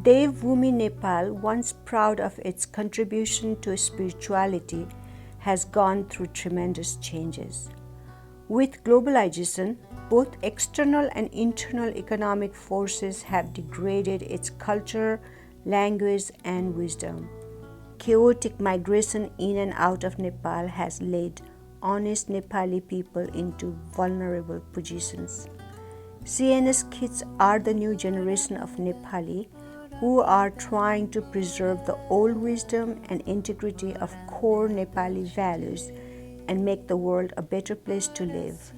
Devbhoomi Nepal, once proud of its contribution to spirituality, has gone through tremendous changes. With globalization, both external and internal economic forces have degraded its culture, language, and wisdom. Chaotic migration in and out of Nepal has led honest Nepali people into vulnerable positions. CNS kids are the new generation of Nepali who are trying to preserve the old wisdom and integrity of core Nepali values and make the world a better place to live.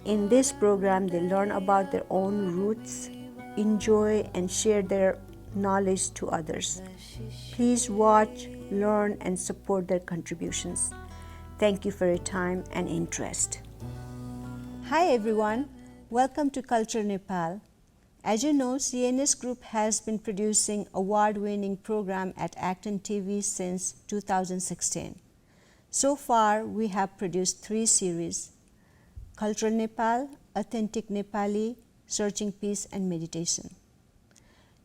In this program, they learn about their own roots, enjoy, and share their knowledge to others. Please watch, learn, and support their contributions. Thank you for your time and interest. Hi everyone, welcome to Culture Nepal. As you know, CNS Group has been producing award-winning program at ActonTV since 2016. So far, we have produced 3 series: Cultural Nepal, Authentic Nepali, Searching Peace and Meditation.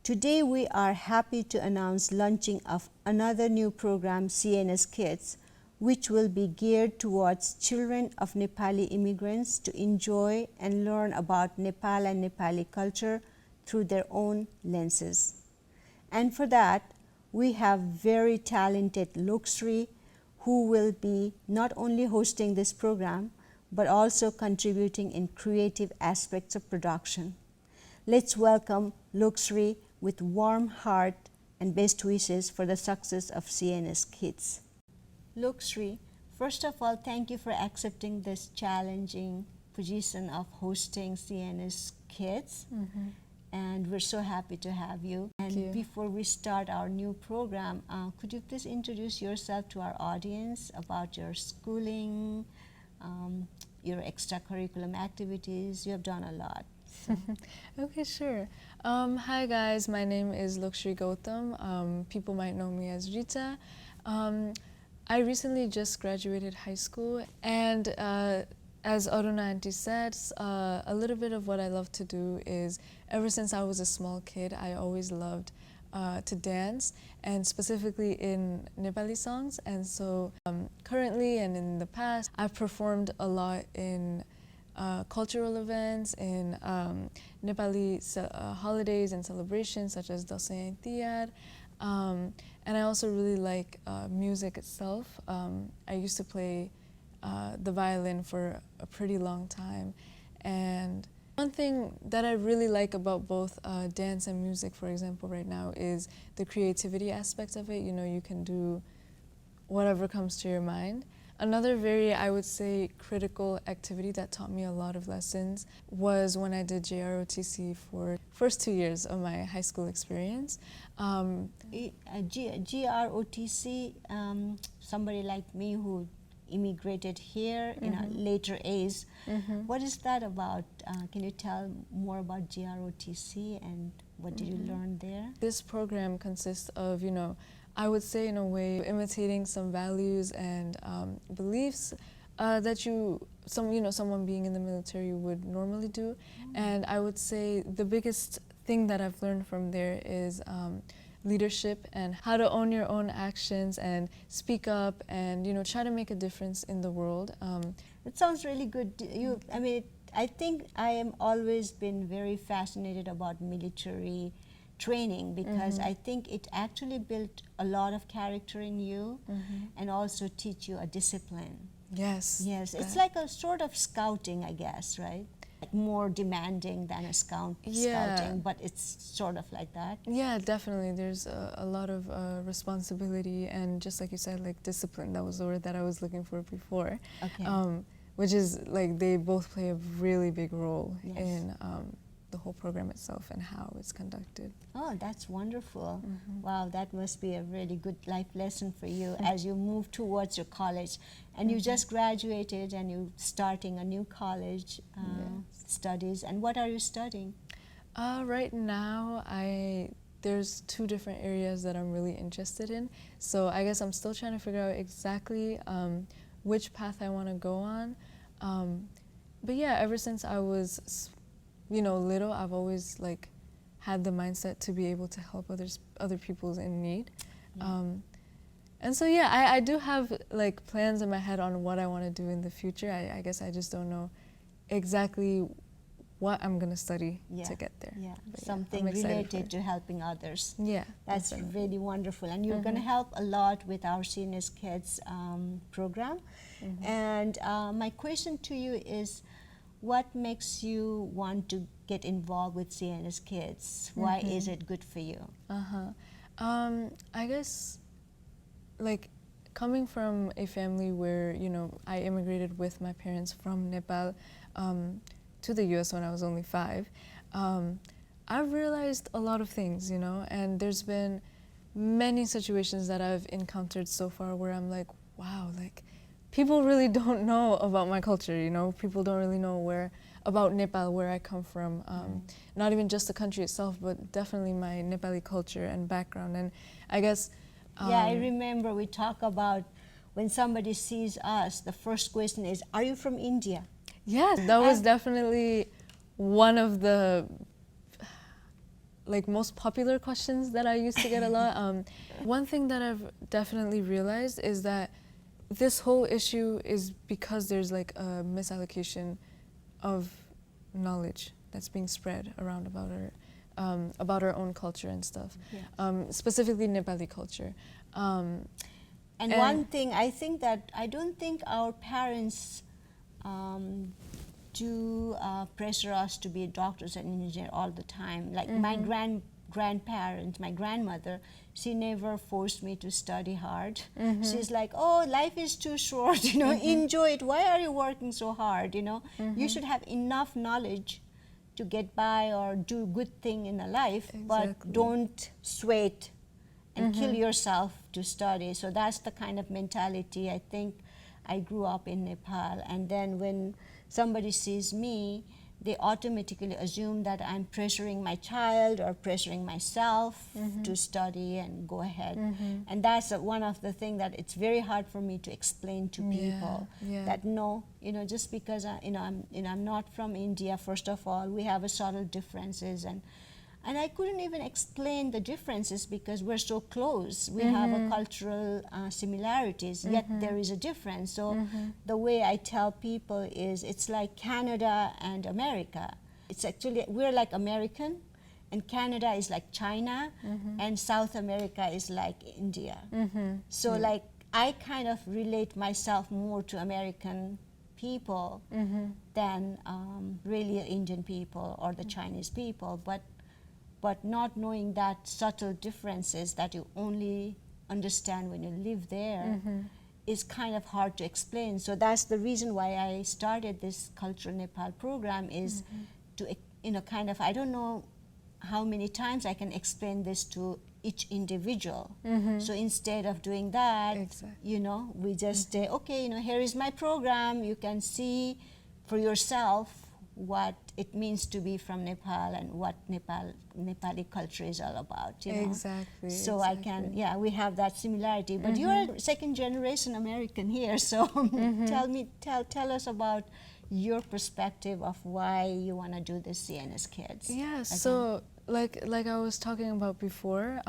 Today, we are happy to announce launching of another new program, CNS Kids, which will be geared towards children of Nepali immigrants to enjoy and learn about Nepal and Nepali culture through their own lenses. And for that, we have very talented Lokshree, who will be not only hosting this program, but also contributing in creative aspects of production. Let's welcome Lokshree with warm heart and best wishes for the success of CNS Kids. Lokshree, first of all, thank you for accepting this challenging position of hosting CNS Kids. And we're so happy to have you. And before we start our new program, could you please introduce yourself to our audience about your schooling, your extracurriculum activities? You have done a lot. So. Okay, sure. Hi guys, my name is Lokshree Gautam. People might know me as Rita. I recently just graduated high school, and as Aruna Auntie said, a little bit of what I love to do is, ever since I was a small kid, I always loved to dance, and specifically in Nepali songs. And so currently and in the past, I've performed a lot in cultural events, in Nepali holidays and celebrations such as Dasain and Tiyar. And I also really like music itself. I used to play the violin for a pretty long time. And one thing that I really like about both dance and music, for example, right now, is the creativity aspect of it. You know, you can do whatever comes to your mind. Another very, I would say, critical activity that taught me a lot of lessons was when I did JROTC for first 2 years of my high school experience. GROTC, somebody like me who immigrated here in a later age. What is that about? Can you tell more about GROTC and what did you learn there? This program consists of, you know, I would say in a way imitating some values and beliefs that someone being in the military would normally do. And I would say the biggest thing that I've learned from there is leadership and how to own your own actions and speak up and, you know, try to make a difference in the world. It sounds really good. I think I am always been very fascinated about military training because I think it actually built a lot of character in you and also teach you a discipline. Yes. Yes, it's like a sort of scouting, I guess, right? Like more demanding than a scouting, but it's sort of like that. Yeah, definitely. There's a lot of responsibility and, just like you said, like discipline. That was the word that I was looking for before. Okay. Which is like they both play a really big role Yes. in the whole program itself and how it's conducted. Oh, that's wonderful. Wow, that must be a really good life lesson for you as you move towards your college. And you just graduated and you're starting a new college studies. And what are you studying? Right now, there's 2 different areas that I'm really interested in. So I guess I'm still trying to figure out exactly which path I want to go on. But yeah, ever since I was little, I've always had the mindset to be able to help other people in need. And so yeah, I do have like plans in my head on what I want to do in the future. I guess I just don't know exactly what I'm gonna study to get there. Yeah, But something I'm excited for related it. to helping others. Yeah, That's definitely. really wonderful. And you're going to help a lot with our CNS Kids program. And my question to you is, what makes you want to get involved with CNS Kids? Why is it good for you? I guess, like, coming from a family where, you know, I immigrated with my parents from Nepal to the US when I was only 5, I've realized a lot of things, you know, and there's been many situations that I've encountered so far where I'm like, wow, like, people really don't know about my culture, you know, people don't really know about Nepal, where I come from, not even just the country itself, but definitely my Nepali culture and background. And I guess Yeah, I remember we talk about when somebody sees us, the first question is, are you from India? yes, that was definitely one of the like most popular questions that I used to get a lot. One thing that I've definitely realized is that this whole issue is because there's like a misallocation of knowledge that's being spread around about our own culture and stuff, specifically Nepali culture. And one thing, I think that I don't think our parents do pressure us to be doctors and engineers all the time. Like my grandparents, my grandmother, she never forced me to study hard. She's like, oh, life is too short, you know, enjoy it. Why are you working so hard, you know? You should have enough knowledge to get by or do good thing in a life, but don't sweat and kill yourself to study. So that's the kind of mentality I think I grew up in Nepal. And then when somebody sees me, they automatically assume that I'm pressuring my child or pressuring myself to study and go ahead. And that's one of the things that it's very hard for me to explain to people, that no, you know, just because I'm not from India, first of all, we have a subtle differences, and I couldn't even explain the differences because we're so close. We have a cultural similarities, yet there is a difference. So the way I tell people is it's like Canada and America. It's actually, we're like American, and Canada is like China, and South America is like India. So like I kind of relate myself more to American people than really Indian people or the Chinese people. But not knowing that subtle differences that you only understand when you live there is kind of hard to explain. So that's the reason why I started this Cultural Nepal program, is to, you know, kind of, I don't know how many times I can explain this to each individual. So instead of doing that, you know, we just say, okay, you know, here is my program. You can see for yourself what it means to be from Nepal and what Nepali culture is all about, you know. Exactly. So I can, yeah, we have that similarity. But you are second generation American here, so tell us about your perspective of why you want to do this CNS Kids. Yeah, so like I was talking about before,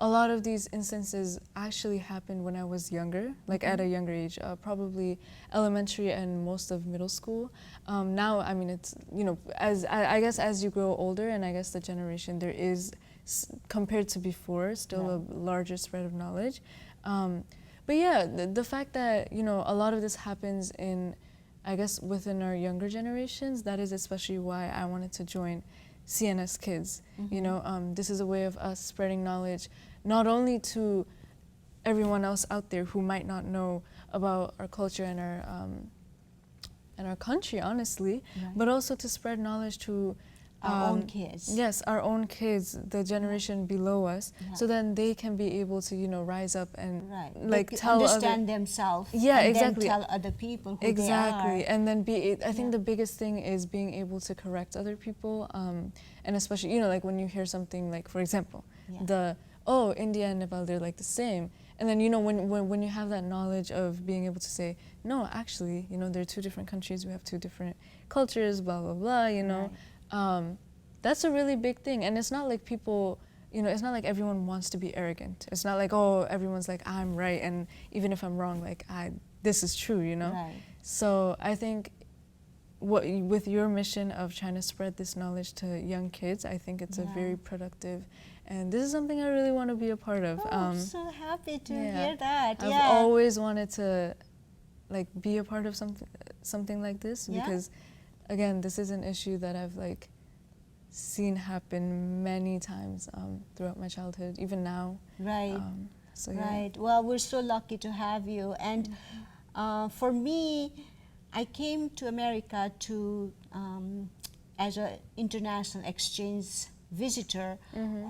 a lot of these instances actually happened when I was younger, like at a younger age, probably elementary and most of middle school. Now, I mean, it's, you know, as I guess as you grow older, and I guess the generation, there is, compared to before, still a larger spread of knowledge. But yeah, the fact that, you know, a lot of this happens in, I guess, within our younger generations, that is especially why I wanted to join CNS Kids. You know, this is a way of us spreading knowledge, not only to everyone else out there who might not know about our culture and our country, honestly, but also to spread knowledge to our own kids. Yes, our own kids, the generation below us, so then they can be able to, you know, rise up and like tell understand themselves. Yeah, and exactly. Then tell other people who exactly. they are. And then I think the biggest thing is being able to correct other people, and especially, you know, like when you hear something like, for example, India and Nepal, they're like the same. And then, you know, when you have that knowledge of being able to say, no, actually, you know, they're two different countries, we have two different cultures, blah, blah, blah, you know. that's a really big thing. And it's not like people, you know, it's not like everyone wants to be arrogant. It's not like, oh, everyone's like, I'm right, and even if I'm wrong, like, this is true, you know? Right. So I think with your mission of trying to spread this knowledge to young kids, I think it's a very productive, and this is something I really want to be a part of. Oh, I'm so happy to yeah. hear that. I've always wanted to like be a part of something like this, because again, this is an issue that I've like seen happen many times throughout my childhood, even now. Right. So, yeah. Right. Well, we're so lucky to have you. And for me, I came to America to as an international exchange visitor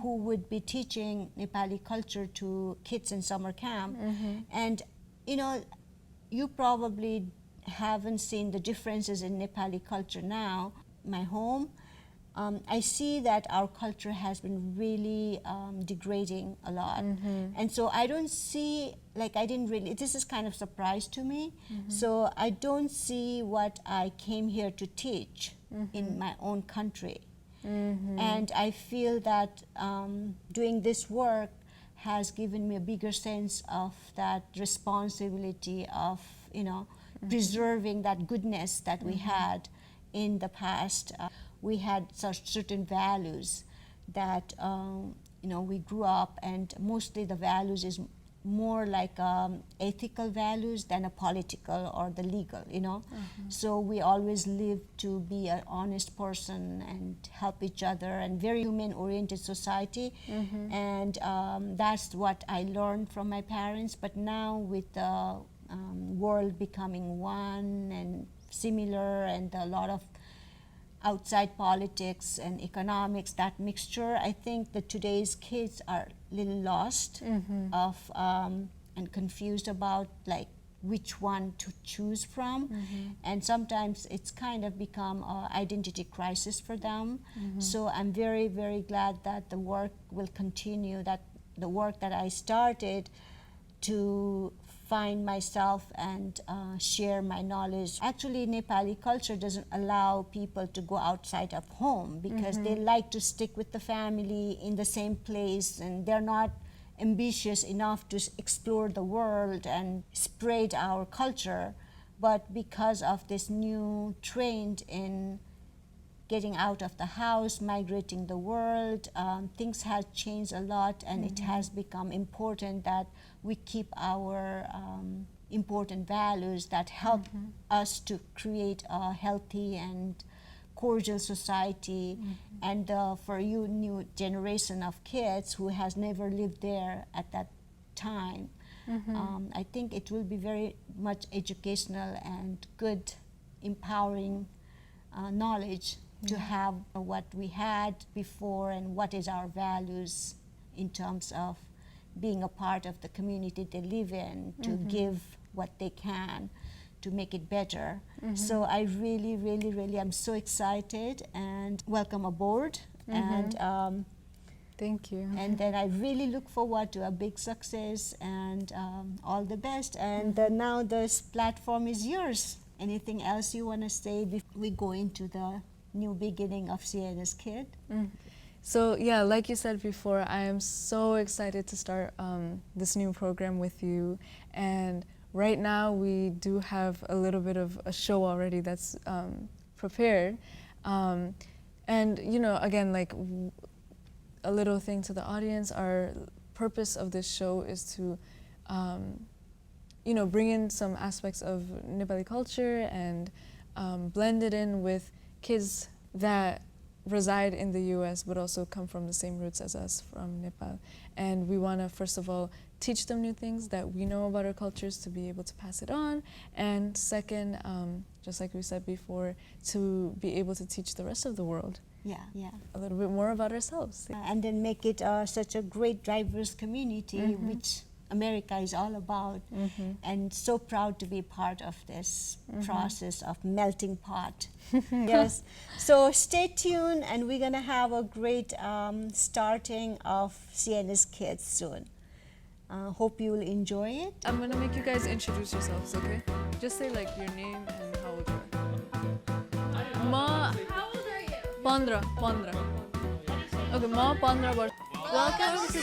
who would be teaching Nepali culture to kids in summer camp. And you know, you probably haven't seen the differences in Nepali culture now. My home, I see that our culture has been really degrading a lot. And so I don't see, like I didn't really, this is kind of surprise to me. So I don't see what I came here to teach in my own country. And I feel that doing this work has given me a bigger sense of that responsibility of, you know, preserving that goodness that we had in the past. We had such certain values that, you know, we grew up, and mostly the values is more like ethical values than a political or the legal, you know. So we always live to be an honest person and help each other, and very human-oriented society. And that's what I learned from my parents. But now with the world becoming one and similar, and a lot of outside politics and economics, that mixture, I think that today's kids are a little lost of and confused about like which one to choose from. And sometimes it's kind of become an identity crisis for them. So I'm very, very glad that the work will continue, that the work that I started to find myself and share my knowledge. Actually, Nepali culture doesn't allow people to go outside of home, because they like to stick with the family in the same place, and they're not ambitious enough to explore the world and spread our culture. But because of this new trend in getting out of the house, migrating the world, things have changed a lot, and it has become important that we keep our important values that help us to create a healthy and cordial society. And for you new generation of kids who has never lived there at that time, I think it will be very much educational and good, empowering knowledge to have what we had before and what is our values in terms of being a part of the community they live in, to give what they can to make it better. So I really, really, really am so excited, and welcome aboard. And thank you. And then I really look forward to a big success, and all the best. And now this platform is yours. Anything else you want to say before we go into the new beginning of CNS Kid? So yeah, like you said before, I am so excited to start this new program with you. And right now we do have a little bit of a show already that's prepared. And you know, again, like a little thing to the audience, our purpose of this show is to you know, bring in some aspects of Nepali culture and blend it in with kids that reside in the US but also come from the same roots as us from Nepal. And we want to, first of all, teach them new things that we know about our cultures to be able to pass it on. And second, just like we said before, to be able to teach the rest of the world a little bit more about ourselves. And then make it such a great diverse community, which America is all about. And so proud to be part of this process of melting pot. Yes. So stay tuned, and we're gonna have a great starting of CNS Kids soon. Hope you will enjoy it. I'm gonna make you guys introduce yourselves, okay? Just say like your name and how old you are. How old are you? Pandra. Okay, ma 15 वर्ष. Welcome to